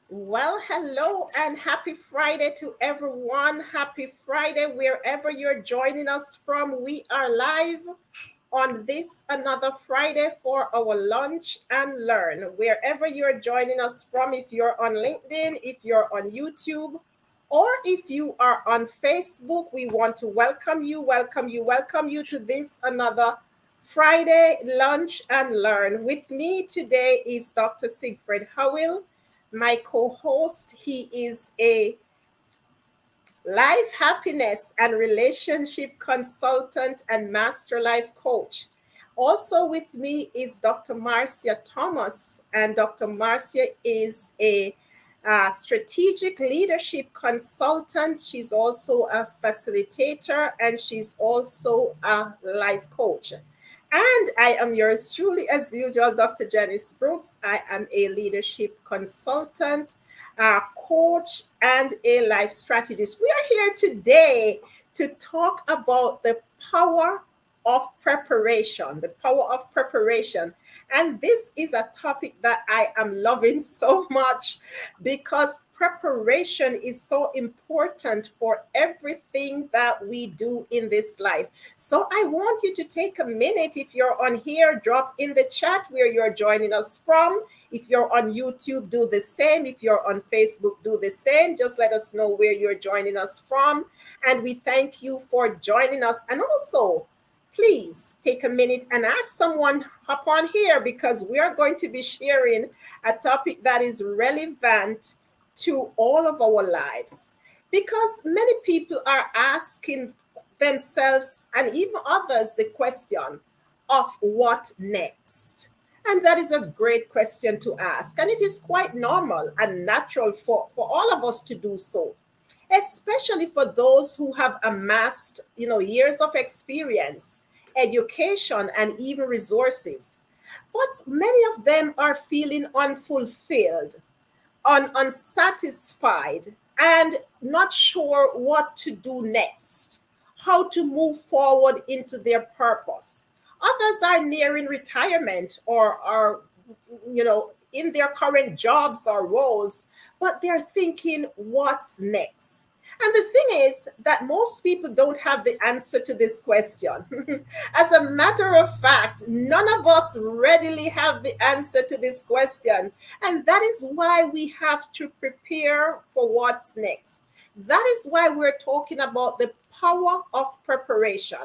Well, hello and happy Friday to everyone. Happy Friday, wherever you're joining us from. We are live on this another Friday for our lunch and learn. Wherever you're joining us from, if you're on LinkedIn, if you're on YouTube, or if you are on Facebook, we want to welcome you to this another Friday lunch and learn. With me today is Dr. Siegfried Howell, my co-host. He is a life happiness and relationship consultant and master life coach. Also with me is Dr. Marcia Thomas, and Dr. Marcia is a strategic leadership consultant. She's also a facilitator and she's also a life coach. And I am yours truly, as usual, Dr. Janice Brooks. I am a leadership consultant, a coach, and a life strategist. We are here today to talk about the power of preparation, the power of preparation. And this is a topic that I am loving so much because preparation is so important for everything that we do in this life. So I want you to take a minute. If you're on here, drop in the chat where you're joining us from. If you're on YouTube, do the same. If you're on Facebook, do the same. Just let us know where you're joining us from. And we thank you for joining us. And also, please take a minute and ask someone hop on here because we are going to be sharing a topic that is relevant to all of our lives. Because many people are asking themselves and even others the question of what next. And that is a great question to ask. And it is quite normal and natural for all of us to do so, especially for those who have amassed, years of experience, education, and even resources. But many of them are feeling unfulfilled, unsatisfied, and not sure what to do next, how to move forward into their purpose. Others are nearing retirement or are, in their current jobs or roles, but they're thinking, what's next? And the thing is that most people don't have the answer to this question. As a matter of fact, none of us readily have the answer to this question. And that is why we have to prepare for what's next. That is why we're talking about the power of preparation.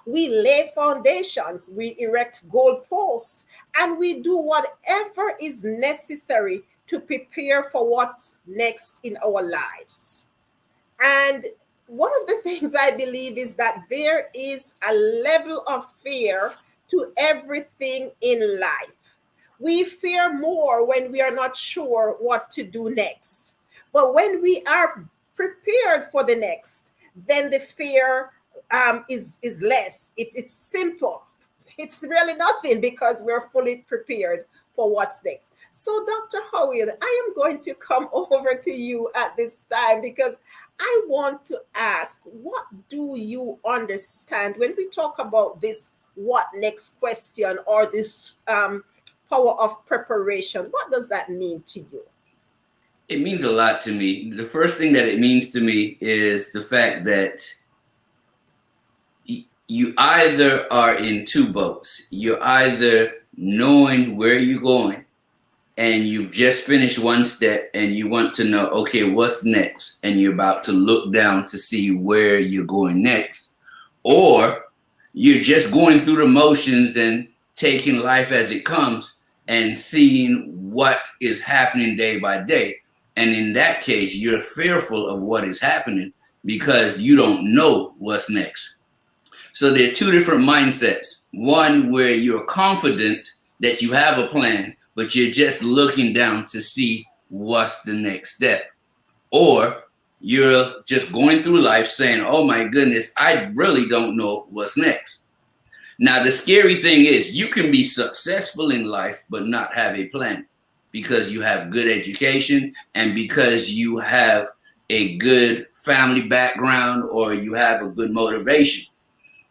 We lay foundations, we erect goalposts, and we do whatever is necessary to prepare for what's next in our lives. And one of the things I believe is that there is a level of fear to everything in life. We fear more when we are not sure what to do next. But when we are prepared for the next, then the fear is less. It's simple. It's really nothing because we're fully prepared for what's next. So, Dr. Howard, I am going to come over to you at this time because I want to ask, what do you understand when we talk about this what next question or this power of preparation? What does that mean to you? It means a lot to me. The first thing that it means to me is the fact that you either are in two boats. You're either knowing where you're going and you've just finished one step and you want to know, okay, what's next? And you're about to look down to see where you're going next. Or you're just going through the motions and taking life as it comes and seeing what is happening day by day. And in that case, you're fearful of what is happening because you don't know what's next. So there are two different mindsets. One where you're confident that you have a plan, but you're just looking down to see what's the next step. Or you're just going through life saying, oh my goodness, I really don't know what's next. Now, the scary thing is you can be successful in life, but not have a plan because you have good education and because you have a good family background or you have a good motivation.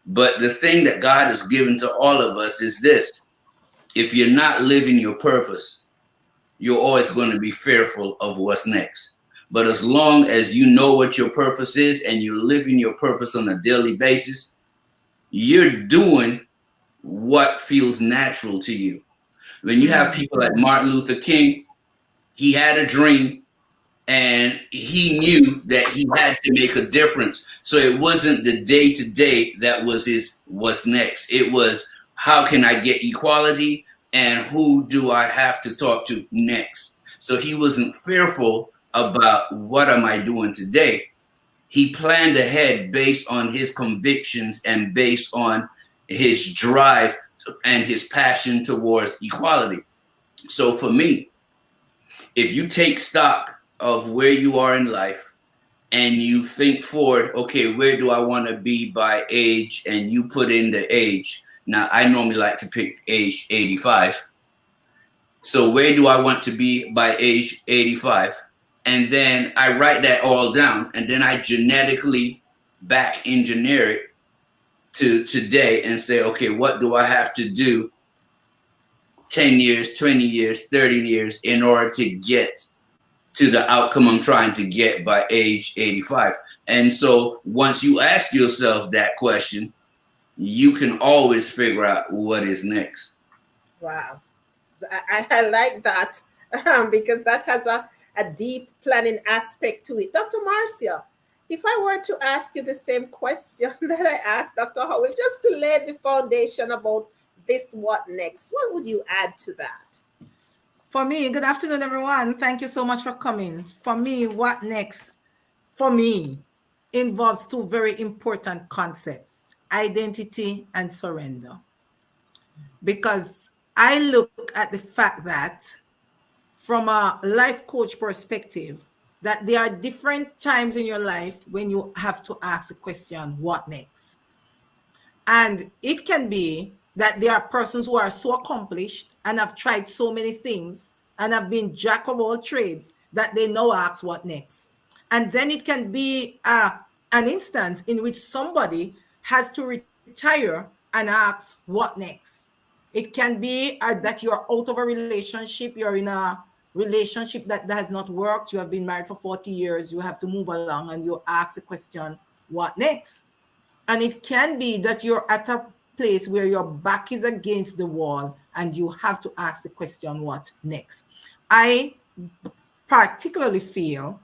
But the thing that God has given to all of us is this: if you're not living your purpose, you're always going to be fearful of what's next. But as long as you know what your purpose is and you're living your purpose on a daily basis, you're doing what feels natural to you. When you have people like Martin Luther King, he had a dream and he knew that he had to make a difference. So it wasn't the day to day that was his what's next. It was how can I get equality and who do I have to talk to next. So he wasn't fearful about what am I doing today. He planned ahead based on his convictions and based on his drive and his passion towards equality. So for me, if you take stock of where you are in life and you think forward, okay, where do I want to be by age? And you put in the age. Now, I normally like to pick age 85. So, where do I want to be by age 85? And then I write that all down and then I genetically back engineer it to today and say, okay, what do I have to do 10 years, 20 years, 30 years in order to get to the outcome I'm trying to get by age 85. And so once you ask yourself that question, you can always figure out what is next. Wow. I like that because that has a deep planning aspect to it. Dr. Marcia, if I were to ask you the same question that I asked Dr. Howell, just to lay the foundation about this what next, what would you add to that? For me, good afternoon, everyone. Thank you so much for coming. For me, what next, for me, involves two very important concepts: identity and surrender. Because I look at the fact that, from a life coach perspective, that there are different times in your life when you have to ask the question, what next? And it can be that there are persons who are so accomplished and have tried so many things and have been jack of all trades that they now ask what next. And then it can be an instance in which somebody has to retire and asks what next. It can be that you're out of a relationship, you're in a relationship that has not worked, you have been married for 40 years, you have to move along, and you ask the question, what next? And it can be that you're at a place where your back is against the wall and you have to ask the question, what next? I particularly feel,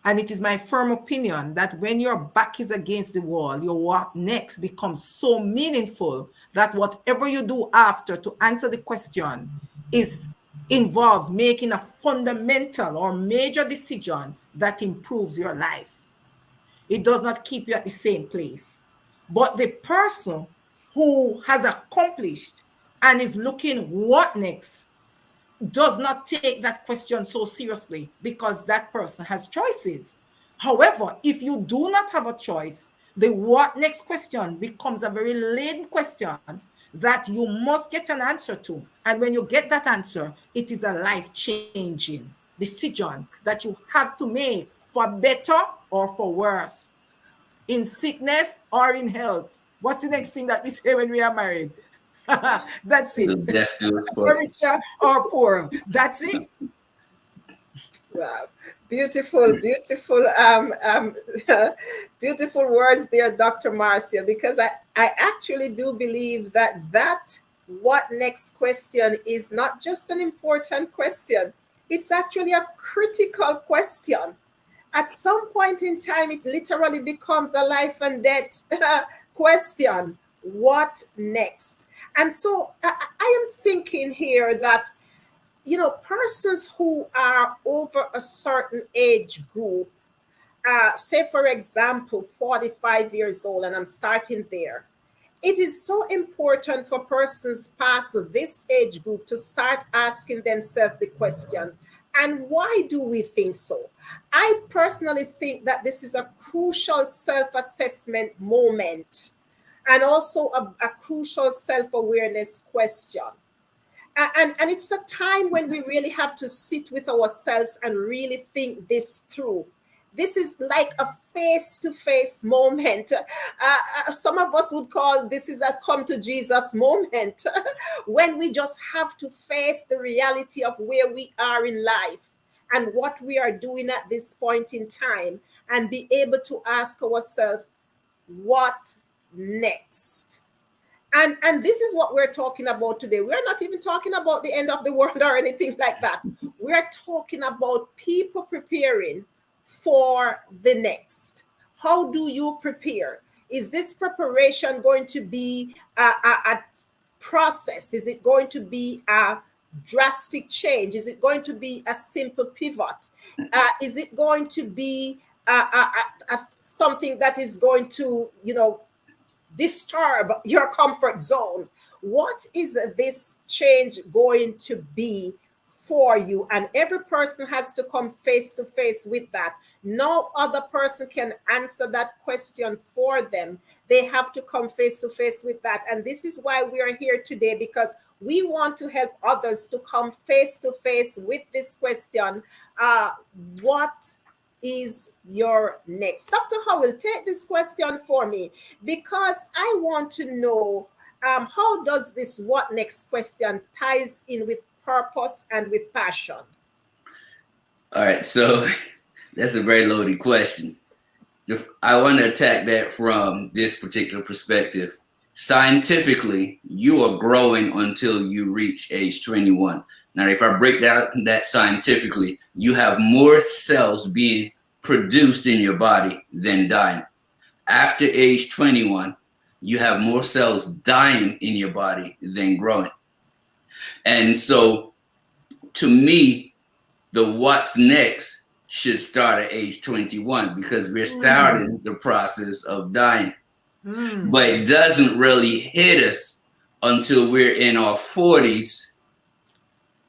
and it is my firm opinion, that when your back is against the wall, your what next becomes so meaningful that whatever you do after to answer the question is involves making a fundamental or major decision that improves your life. It does not keep you at the same place. But the person who has accomplished and is looking what next does not take that question so seriously because that person has choices. However, if you do not have a choice, the what next question becomes a very laden question that you must get an answer to. And when you get that answer, it is a life-changing decision that you have to make for better or for worse, in sickness or in health. What's the next thing that we say when we are married? That's The it. death do us Or part. richer or poor. That's it. Wow. Beautiful, beautiful, beautiful words there, Dr. Marcia, because I actually do believe that what next question is not just an important question, it's actually a critical question. At some point in time, it literally becomes a life and death question. What next? And so I am thinking here that, persons who are over a certain age group, say, for example, 45 years old, and I'm starting there, it is so important for persons past this age group to start asking themselves the question, and why do we think so? I personally think that this is a crucial self assessment moment and also a crucial self awareness question. And it's a time when we really have to sit with ourselves and really think this through. This is like a face-to-face moment. Some of us would call this is a come to Jesus moment when we just have to face the reality of where we are in life and what we are doing at this point in time, and be able to ask ourselves, what next? And this is what we're talking about today. We're not even talking about the end of the world or anything like that. We're talking about people preparing for the next. How do you prepare? Is this preparation going to be a process? Is it going to be a drastic change? Is it going to be a simple pivot? Is it going to be something that is going to, disturb your comfort zone? What is this change going to be for you? And every person has to come face to face with that. No other person can answer that question for them. They have to come face to face with that. And this is why we are here today, because we want to help others to come face to face with this question. What is your next? Dr. Howell, take this question for me, because I want to know how does this what next question ties in with purpose and with passion? All right, so that's a very loaded question. I want to attack that from this particular perspective. Scientifically, you are growing until you reach age 21. Now, if I break down that scientifically, you have more cells being produced in your body than dying. After age 21, you have more cells dying in your body than growing. And so, to me, the what's next should start at age 21, because we're starting the process of dying. But it doesn't really hit us until we're in our 40s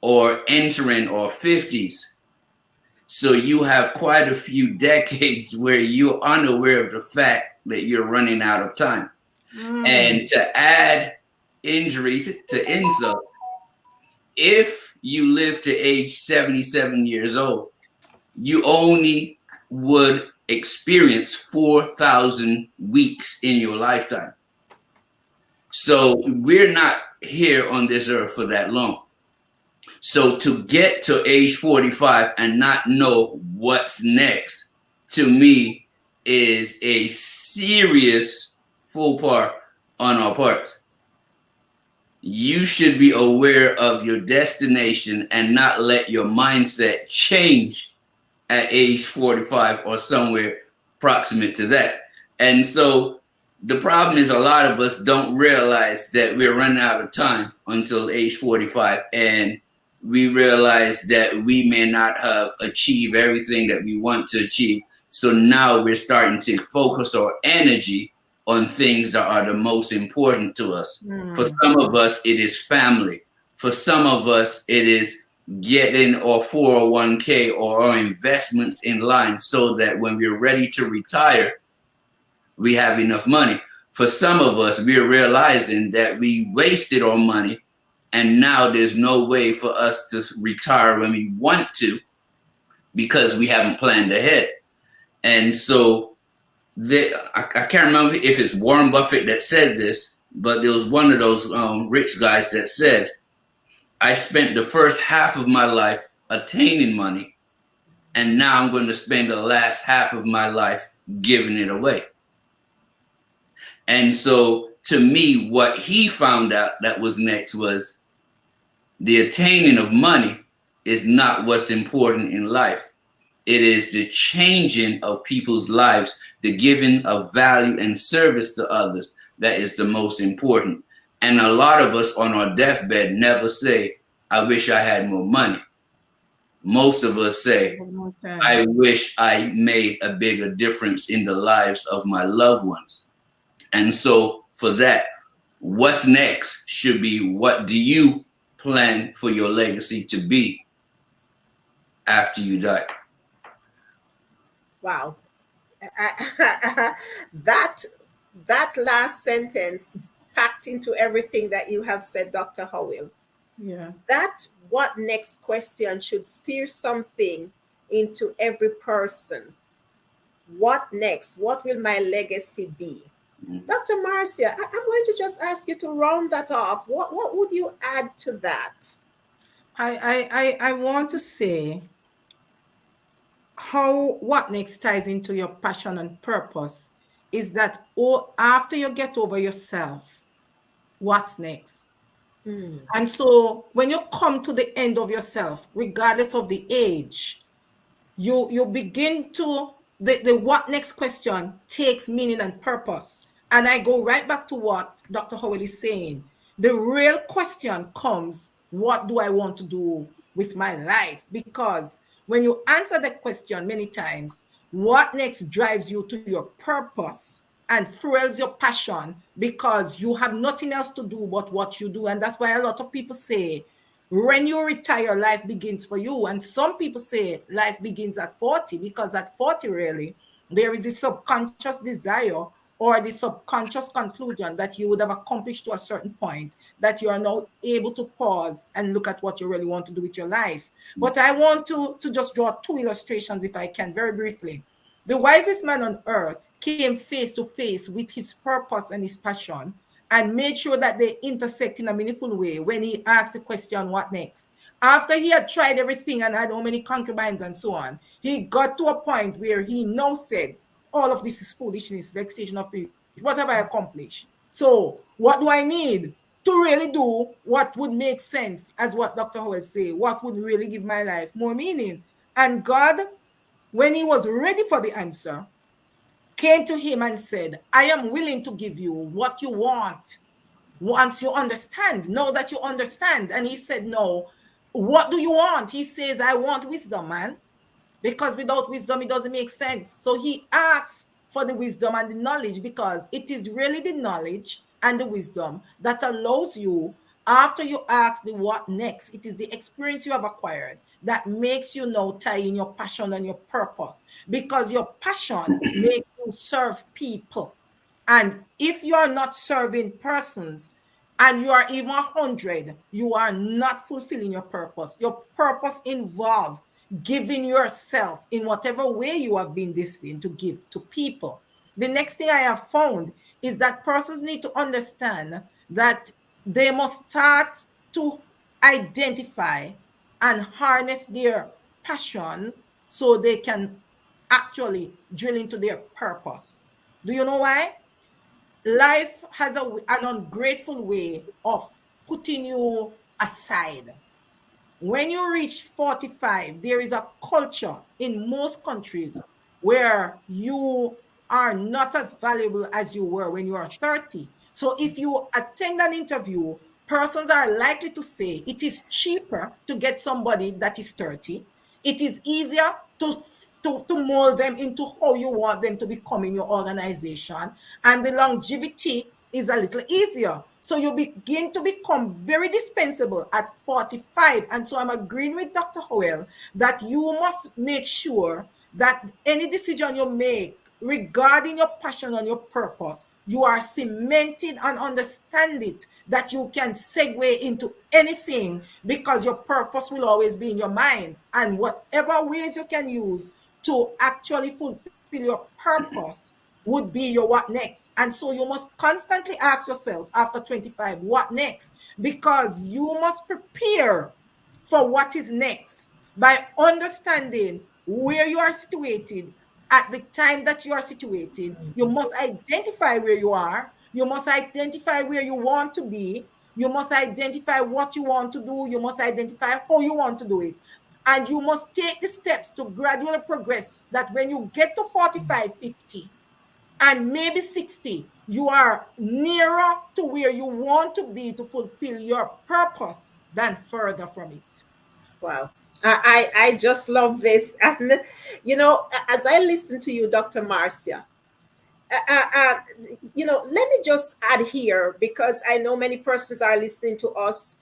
or entering our 50s. So you have quite a few decades where you're unaware of the fact that you're running out of time. And to add injury to insult, if you live to age 77 years old, you only would experience 4,000 weeks in your lifetime. So we're not here on this earth for that long. So to get to age 45 and not know what's next, to me, is a serious faux pas on our parts. You should be aware of your destination and not let your mindset change at age 45 or somewhere proximate to that. And so the problem is, a lot of us don't realize that we're running out of time until age 45, and we realize that we may not have achieved everything that we want to achieve. So now we're starting to focus our energy on things that are the most important to us. For some of us, it is family. For some of us, it is getting our 401k or our investments in line so that when we're ready to retire, we have enough money. For some of us, we're realizing that we wasted our money, and now there's no way for us to retire when we want to because we haven't planned ahead. And so I can't remember if it's Warren Buffett that said this, but there was one of those rich guys that said, I spent the first half of my life attaining money, and now I'm going to spend the last half of my life giving it away. And so to me, what he found out that was next was the attaining of money is not what's important in life. It is the changing of people's lives, the giving of value and service to others that is the most important. And a lot of us on our deathbed never say, I wish I had more money. Most of us say, I wish I made a bigger difference in the lives of my loved ones. And so for that, what's next should be, what do you plan for your legacy to be after you die? Wow. that last sentence packed into everything that you have said, Dr. Howell. Yeah. That what next question should steer something into every person. What next? What will my legacy be? Dr. Marcia, I'm going to just ask you to round that off. What would you add to that? I want to say how what next ties into your passion and purpose is that, oh, after you get over yourself, what's next? Hmm. And so when you come to the end of yourself, regardless of the age, you begin to the what next question takes meaning and purpose. And I go right back to what Dr. Howell is saying. The real question comes, what do I want to do with my life? Because when you answer that question many times, what next drives you to your purpose and fuels your passion, because you have nothing else to do but what you do. And that's why a lot of people say, when you retire, life begins for you. And some people say life begins at 40, because at 40, really, there is a subconscious desire or the subconscious conclusion that you would have accomplished to a certain point, that you are now able to pause and look at what you really want to do with your life. But I want to just draw two illustrations, if I can, very briefly. The wisest man on earth came face to face with his purpose and his passion and made sure that they intersect in a meaningful way when he asked the question, what next? After he had tried everything and had how many concubines and so on, he got to a point where he now said, all of this is foolishness, vexation of it. What have I accomplished? So, what do I need to really do what would make sense, as what Dr. Howell say, what would really give my life more meaning? And God, when he was ready for the answer, came to him and said, I am willing to give you what you want once you understand. Know that you understand. And he said, no, what do you want? He says, I want wisdom, man, because without wisdom, it doesn't make sense. So he asks for the wisdom and the knowledge, because it is really the knowledge and the wisdom that allows you, after you ask the what next, it is the experience you have acquired that makes you now tie in your passion and your purpose, because your passion makes you serve people. And if you are not serving persons, and you are even 100, you are not fulfilling your purpose. Your purpose involves giving yourself in whatever way you have been destined to give to people. The next thing I have found is that persons need to understand that they must start to identify and harness their passion so they can actually drill into their purpose. Do you know why? Life has an ungrateful way of putting you aside. When you reach 45, there is a culture in most countries where you are not as valuable as you were when you are 30. So if you attend an interview, persons are likely to say it is cheaper to get somebody that is 30. It is easier to mold them into how you want them to become in your organization. And the longevity is a little easier. So you begin to become very dispensable at 45. And so I'm agreeing with Dr. Howell that you must make sure that any decision you make regarding your passion and your purpose, you are cemented and understand it, that you can segue into anything, because your purpose will always be in your mind. And whatever ways you can use to actually fulfill your purpose would be your what next. And so you must constantly ask yourself after 25, what next? Because you must prepare for what is next by understanding where you are situated at the time that you are situated. You must identify where you are. You must identify where you want to be. You must identify what you want to do. You must identify how you want to do it. And you must take the steps to gradually progress, that when you get to 45, 50, and maybe 60, you are nearer to where you want to be to fulfill your purpose than further from it. Wow. I just love this. And, as I listen to you, Dr. Marcia, uh, uh, uh, let me just add here, because I know many persons are listening to us.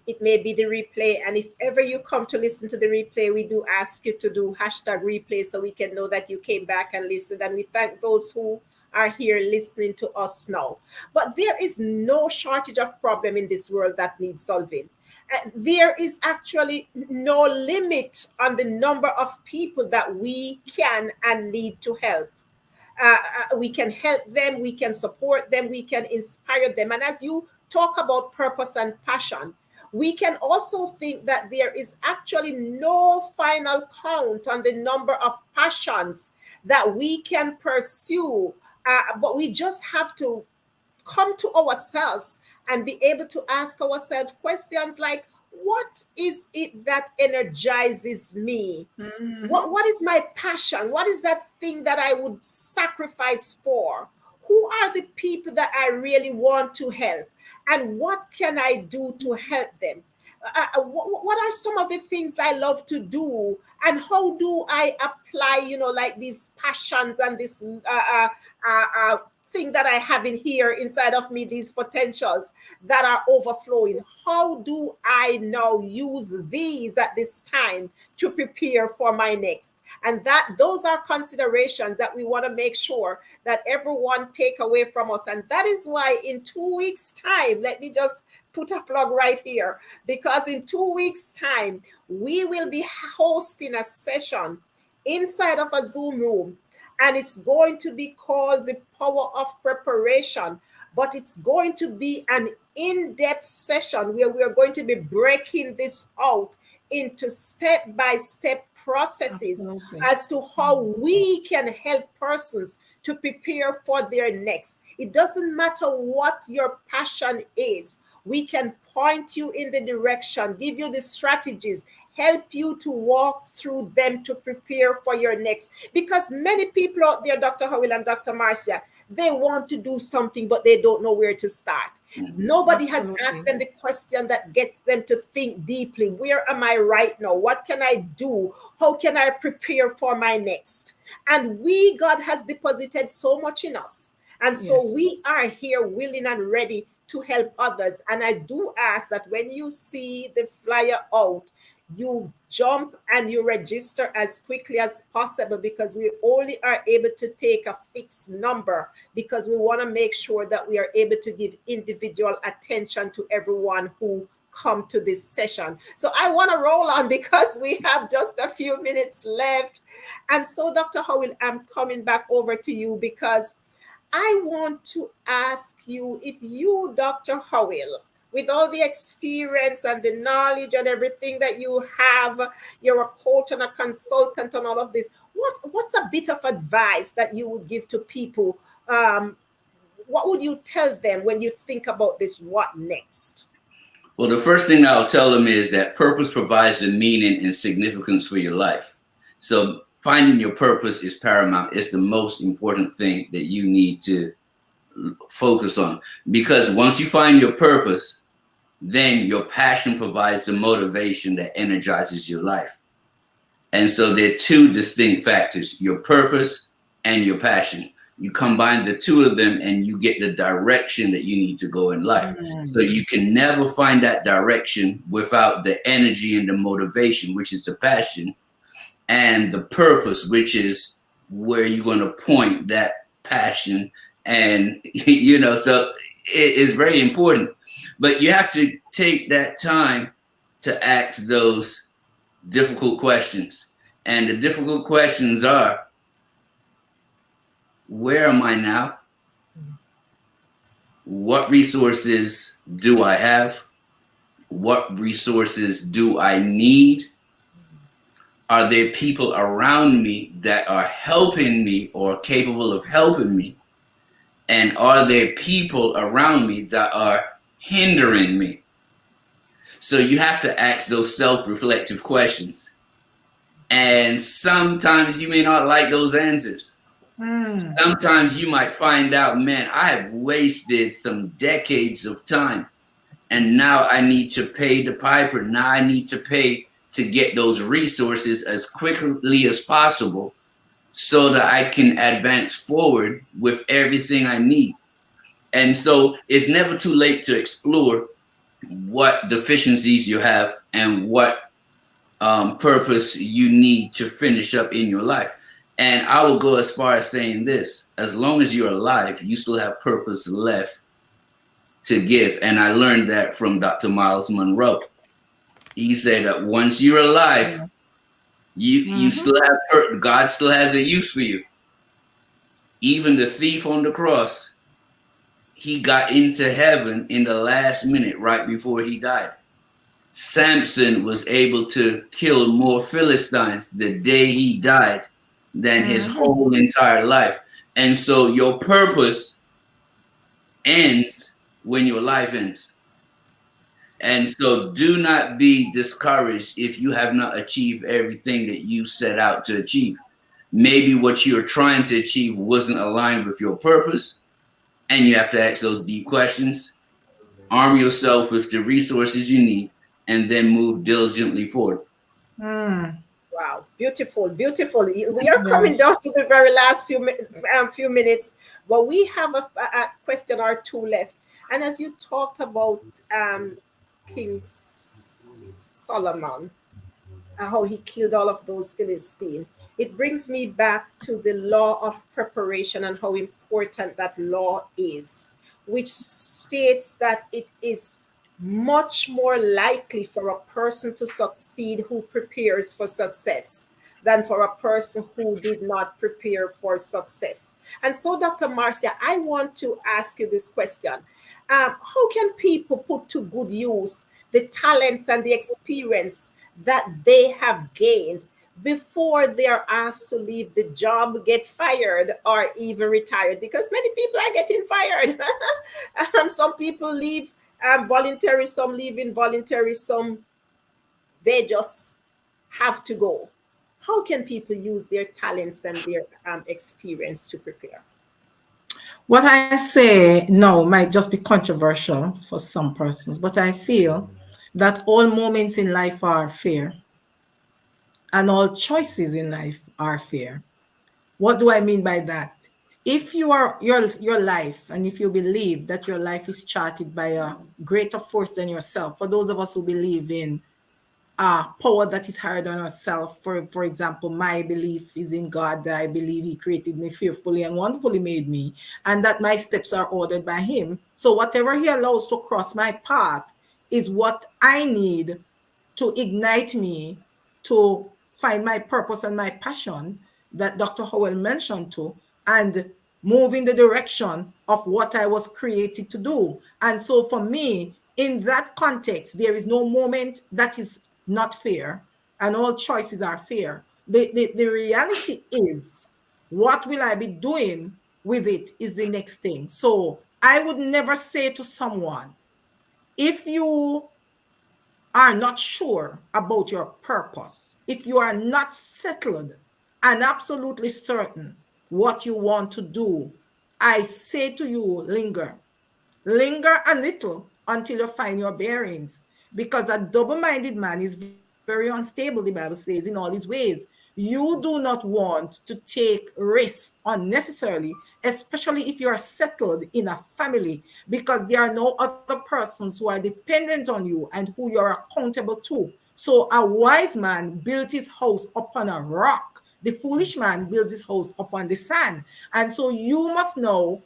It may be the replay. And if ever you come to listen to the replay, we do ask you to do hashtag replay so we can know that you came back and listened. And we thank those who are here listening to us now. But there is no shortage of problem in this world that needs solving. There is actually no limit on the number of people that we can and need to help. We can help them, we can support them, we can inspire them. And as you talk about purpose and passion, we can also think that there is actually no final count on the number of passions that we can pursue, but we just have to come to ourselves and be able to ask ourselves questions like, what is it that energizes me? What is my passion? What is that thing that I would sacrifice for? Who are the people that I really want to help? And what can I do to help them? What are some of the things I love to do? And how do I apply, like these passions and this thing that I have in here inside of me, these potentials that are overflowing? How do I now use these at this time to prepare for my next? And those are considerations that we want to make sure that everyone take away from us. And that is why in 2 weeks' time, let me just put a plug right here, because in 2 weeks' time, we will be hosting a session inside of a Zoom room, and it's going to be called the Power of Preparation. But it's going to be an in-depth session where we are going to be breaking this out into step-by-step processes. Absolutely. As to how we can help persons to prepare for their next. It doesn't matter what your passion is. We can point you in the direction, give you the strategies, help you to walk through them to prepare for your next. Because many people out there, Dr. Howell and Dr. Marcia, they want to do something, but they don't know where to start. Nobody Absolutely. Has asked them the question that gets them to think deeply. Where am I right now? What can I do? How can I prepare for my next? And God has deposited so much in us. And so we are here willing and ready to help others. And I do ask that when you see the flyer out, you jump and you register as quickly as possible, because we only are able to take a fixed number, because we want to make sure that we are able to give individual attention to everyone who come to this session. So I want to roll on because we have just a few minutes left. And so Dr. Howell, I'm coming back over to you, because I want to ask you, if you, Dr. Howell, with all the experience and the knowledge and everything that you have, you're a coach and a consultant and all of this, what's a bit of advice that you would give to people? What would you tell them when you think about this, what next? Well, the first thing I'll tell them is that purpose provides the meaning and significance for your life. So finding your purpose is paramount. It's the most important thing that you need to focus on, because once you find your purpose, then your passion provides the motivation that energizes your life. And so there are two distinct factors, your purpose and your passion. You combine the two of them and you get the direction that you need to go in life. So you can never find that direction without the energy and the motivation, which is the passion, and the purpose, which is where you're going to point that passion. And, so it is very important. But you have to take that time to ask those difficult questions. And the difficult questions are, where am I now? What resources do I have? What resources do I need? Are there people around me that are helping me or capable of helping me? And are there people around me that are hindering me? So you have to ask those self-reflective questions. And sometimes you may not like those answers. Sometimes you might find out, man, I have wasted some decades of time, and now I need to pay the piper. Now I need to pay to get those resources as quickly as possible so that I can advance forward with everything I need. And so it's never too late to explore what deficiencies you have and what purpose you need to finish up in your life. And I will go as far as saying this: as long as you're alive, you still have purpose left to give. And I learned that from Dr. Miles Monroe. He said that once you're alive, you Mm-hmm. still have God still has a use for you. Even the thief on the cross, he got into heaven in the last minute right before he died. Samson was able to kill more Philistines the day he died than his Mm-hmm. whole entire life. And so your purpose ends when your life ends. And so do not be discouraged if you have not achieved everything that you set out to achieve. Maybe what you're trying to achieve wasn't aligned with your purpose, and you have to ask those deep questions. Arm yourself with the resources you need, and then move diligently forward. Mm. Wow, beautiful, beautiful. We are coming Yes. down to the very last few minutes, but we have a question or two left. And as you talked about King Solomon, how he killed all of those Philistines, it brings me back to the law of preparation and how important that law is, which states that it is much more likely for a person to succeed who prepares for success than for a person who did not prepare for success. And so, Dr. Marcia, I want to ask you this question. How can people put to good use the talents and the experience that they have gained before they are asked to leave the job, get fired, or even retired? Because many people are getting fired. Some people leave voluntary, some leave involuntary, some they just have to go. How can people use their talents and their experience to prepare? What I say now might just be controversial for some persons, but I feel that all moments in life are fair and all choices in life are fair. What do I mean by that? If you are your life, and if you believe that your life is charted by a greater force than yourself, for those of us who believe in power that is higher than ourselves, for example, my belief is in God. That I believe He created me fearfully and wonderfully made me, and that my steps are ordered by Him. So whatever He allows to cross my path is what I need to ignite me to find my purpose and my passion that Dr. Howell mentioned to, and move in the direction of what I was created to do. And so for me, in that context, there is no moment that is not fair, and all choices are fair. The reality is, what will I be doing with it is the next thing. So I would never say to someone, if you are not sure about your purpose, if you are not settled and absolutely certain what you want to do, I say to you, linger. Linger a little until you find your bearings, because a double minded man is very unstable, the Bible says, in all his ways. You do not want to take risks unnecessarily, especially if you are settled in a family, because there are no other persons who are dependent on you and who you are accountable to. So a wise man built his house upon a rock. The foolish man builds his house upon the sand. And so you must know,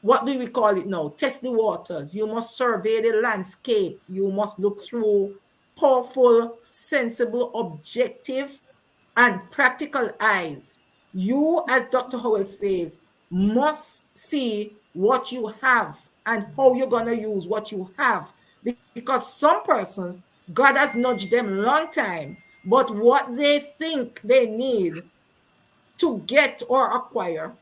what do we call it now? Test the waters. You must survey the landscape. You must look through powerful, sensible, objective, and practical eyes. You, as Dr. Howell says, must see what you have and how you're going to use what you have. Because some persons, God has nudged them a long time, but what they think they need to get or acquire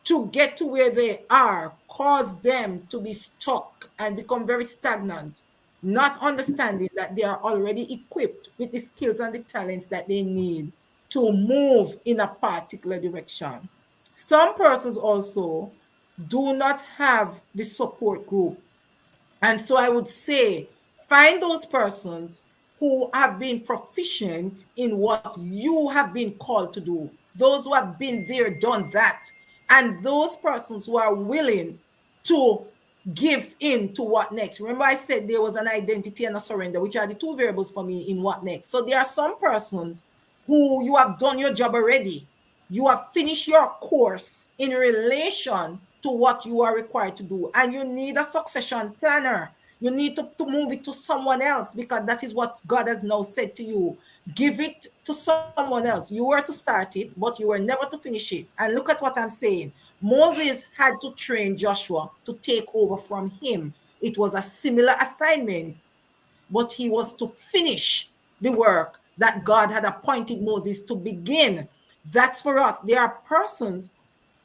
to get to where they are cause them to be stuck and become very stagnant, not understanding that they are already equipped with the skills and the talents that they need to move in a particular direction. Some persons also do not have the support group, and so I would say, find those persons who have been proficient in what you have been called to do, those who have been there, done that, and those persons who are willing to give in to what next. Remember, I said there was an identity and a surrender, which are the two variables for me in what next. So there are some persons who you have done your job already. You have finished your course in relation to what you are required to do. And you need a succession planner. You need to move it to someone else, because that is what God has now said to you. Give it to someone else. You were to start it, but you were never to finish it. And look at what I'm saying. Moses had to train Joshua to take over from him. It was a similar assignment, but he was to finish the work that God had appointed Moses to begin. That's for us. There are persons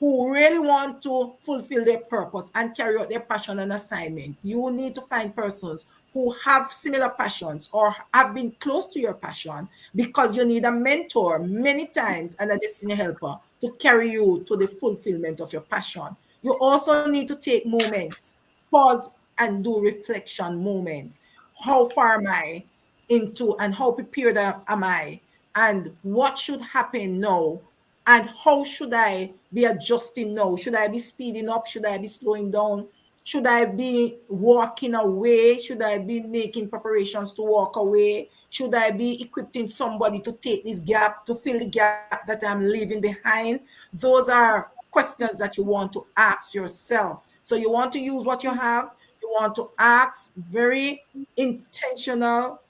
who really want to fulfill their purpose and carry out their passion and assignment. You need to find persons who have similar passions or have been close to your passion, because you need a mentor many times and a destiny helper to carry you to the fulfillment of your passion. You also need to take moments, pause, and do reflection moments. How far am I into, and how prepared am I, and what should happen now, and how should I be adjusting now? Should I be speeding up? Should I be slowing down? Should I be walking away? Should I be making preparations to walk away? Should I be equipping somebody to take this gap, to fill the gap that I'm leaving behind? Those are questions that you want to ask yourself. So you want to use what you have. You want to ask very intentional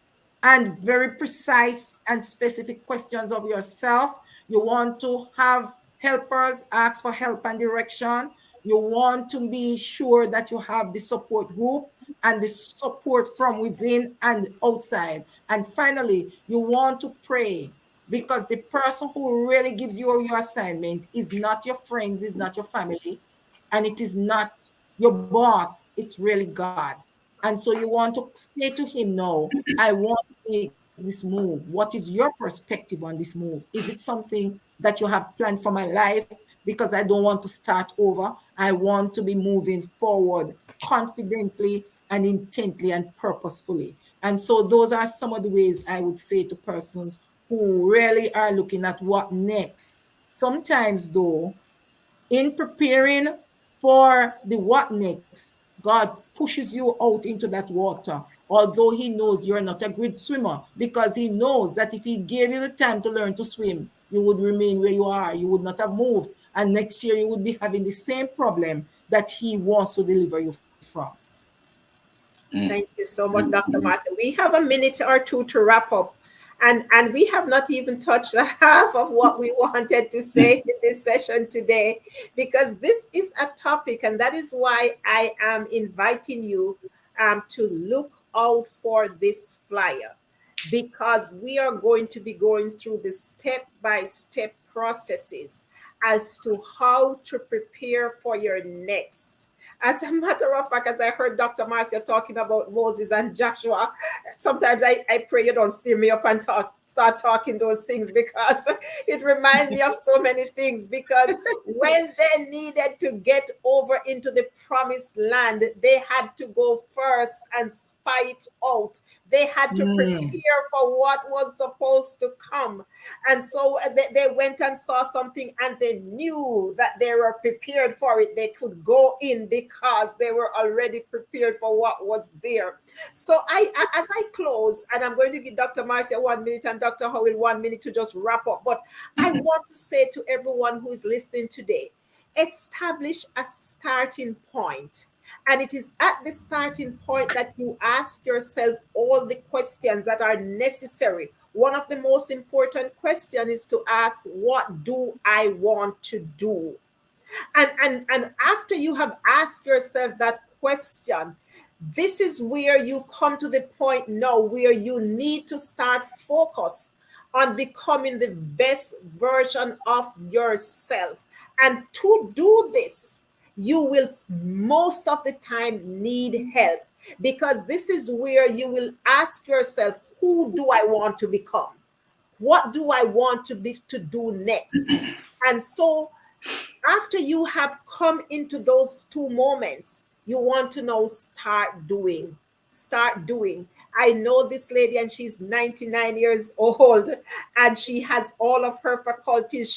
and very precise and specific questions of yourself. You want to have helpers, ask for help and direction. You want to be sure that you have the support group and the support from within and outside. And finally, you want to pray, because the person who really gives you your assignment is not your friends, is not your family, and it is not your boss, it's really God. And so you want to say to him, no, I want to make this move. What is your perspective on this move? Is it something that you have planned for my life? Because I don't want to start over. I want to be moving forward confidently and intently and purposefully. And so those are some of the ways I would say to persons who really are looking at what next. Sometimes, though, in preparing for the what next, God pushes you out into that water, although He knows you're not a great swimmer, because He knows that if He gave you the time to learn to swim, you would remain where you are. You would not have moved. And next year, you would be having the same problem that He wants to deliver you from. Thank you so much, Dr. Marcia. We have a minute or two to wrap up. And we have not even touched the half of what we wanted to say in this session today, because this is a topic, and that is why I am inviting you to look out for this flyer, because we are going to be going through the step-by-step processes as to how to prepare for your next. As a matter of fact, as I heard Dr. Marcia talking about Moses and Joshua, sometimes I pray you don't steer me up and start talking those things, because it reminds me of so many things. Because when they needed to get over into the promised land, they had to go first and spy it out. They had to prepare for what was supposed to come. And so they went and saw something, and they knew that they were prepared for it. They could go in because they were already prepared for what was there. So as I close, and I'm going to give Dr. Marcia 1 minute and Dr. Howell 1 minute to just wrap up, but I want to say to everyone who is listening today, establish a starting point. And it is at the starting point that you ask yourself all the questions that are necessary. One of the most important questions is to ask, what do I want to do? And after you have asked yourself that question, this is where you come to the point now where you need to start focus on becoming the best version of yourself. And to do this, you will most of the time need help, because this is where you will ask yourself, who do I want to become? What do I want to do next? And so after you have come into those two moments, you want to now start doing. Start doing. I know this lady, and she's 99 years old, and she has all of her faculties.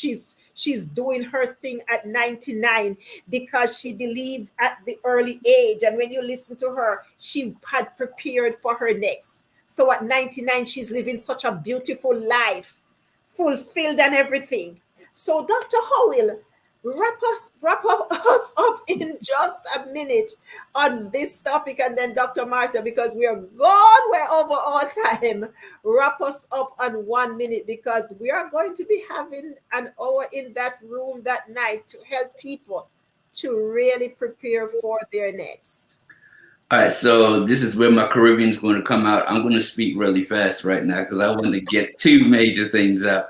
She's doing her thing at 99 because she believed at the early age. And when you listen to her, she had prepared for her next. So at 99, she's living such a beautiful life, fulfilled and everything. So, Dr. Howell, wrap up us up in just a minute on this topic, and then Dr. Marcia, because we are gone, we're over our time. Wrap us up on 1 minute, because we are going to be having an hour in that room that night to help people to really prepare for their next. All right, so this is where my Caribbean's going to come out. I'm going to speak really fast right now because I want to get two major things out.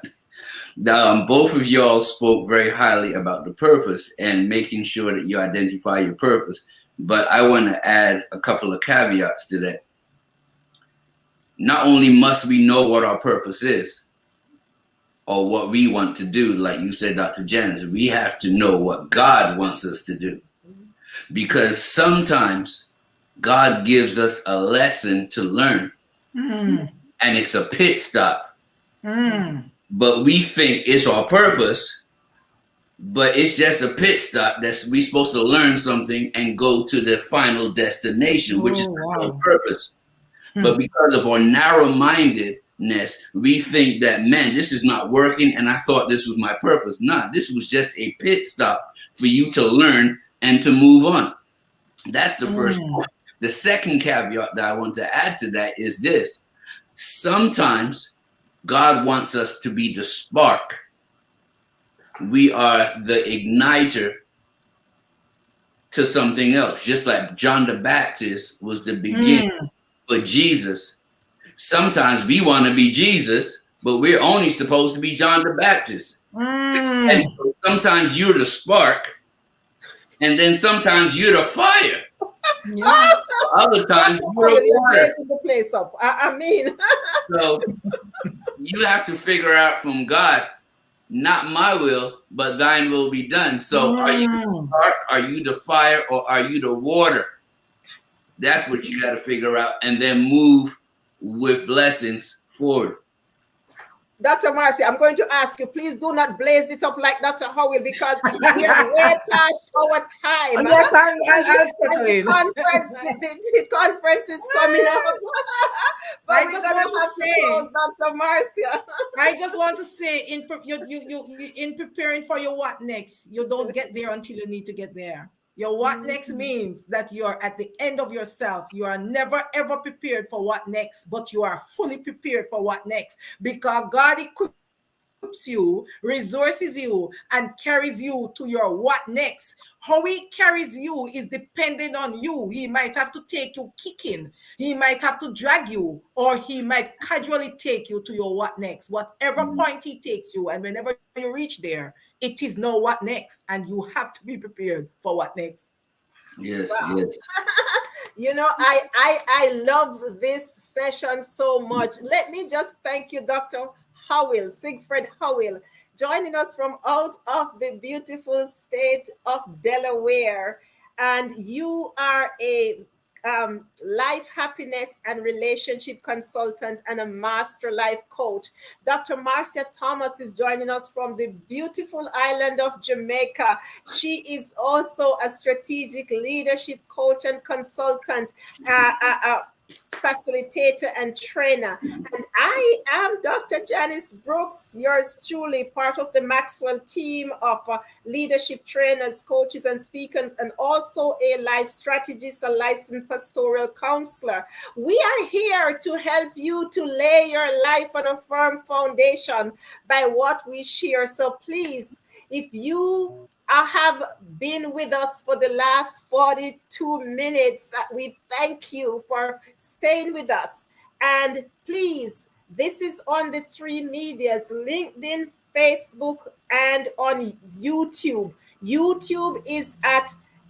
Both of y'all spoke very highly about the purpose and making sure that you identify your purpose. But I want to add a couple of caveats to that. Not only must we know what our purpose is or what we want to do, like you said, Dr. Janice, we have to know what God wants us to do. Because sometimes God gives us a lesson to learn, and it's a pit stop. But we think it's our purpose, but it's just a pit stop that's we supposed to learn something and go to the final destination, which is the real purpose. But because of our narrow-mindedness, we think that, man, this is not working, and I thought this was my purpose. Nah, this was just a pit stop for you to learn and to move on. That's the first point. The second caveat that I want to add to that is this. Sometimes God wants us to be the spark. We are the igniter to something else, just like John the Baptist was the beginning for Jesus. Sometimes we want to be Jesus, but we're only supposed to be John the Baptist. And so sometimes you're the spark, and then sometimes you're the fire. Other times you're blazing the place up. I mean, so you have to figure out from God, not my will, but thine will be done. So are you the spark, are you the fire, or are you the water? That's what you got to figure out, and then move with blessings forward. Dr. Marcy, I'm going to ask you, please do not blaze it up like Dr. Howell, because we are way past our time. Yes, the conference is coming up. But we're going to have to close, Dr. Marcia. I just want to say, in preparing for your what next, you don't get there until you need to get there. Your what next means that you're at the end of yourself. You are never ever prepared for what next, but you are fully prepared for what next, because God equips you, resources you, and carries you to your what next. How he carries you is dependent on you. He might have to take you kicking. He might have to drag you, or he might casually take you to your what next. Whatever point he takes you, and whenever you reach there, it is no what next, and you have to be prepared for what next. Yes, yes. You know, I love this session so much. Let me just thank you, Dr. Howell, Siegfried Howell, joining us from out of the beautiful state of Delaware. And you are a life happiness and relationship consultant and a master life coach. Dr. Marcia Thomas is joining us from the beautiful island of Jamaica. She is also a strategic leadership coach and consultant, facilitator and trainer. And I am Dr. Janice Brooks, yours truly, part of the Maxwell team of leadership trainers, coaches, and speakers, and also a life strategist, a licensed pastoral counselor. We are here to help you to lay your life on a firm foundation by what we share. So please, if you have been with us for the last 42 minutes, we thank you for staying with us. And please, this is on the three medias: LinkedIn, Facebook, and on YouTube. YouTube is at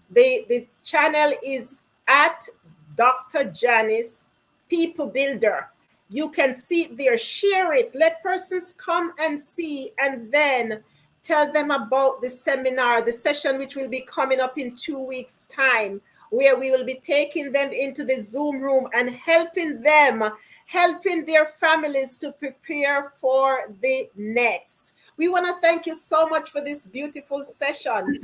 the channel is at Dr. Janice People Builder. You can see it there, share it, let persons come and see, and then tell them about the seminar, the session which will be coming up in 2 weeks' time, where we will be taking them into the Zoom room and helping their families to prepare for the next. We want to thank you so much for this beautiful session.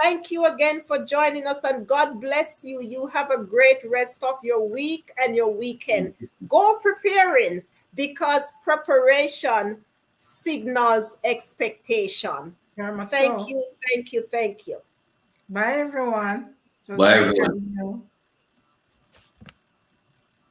Thank you again for joining us, and God bless you. You have a great rest of your week and your weekend. Go preparing, because preparation signals expectation. Very much Thank so. you, thank you, thank you. Bye, everyone. It was Bye, nice everyone. having you.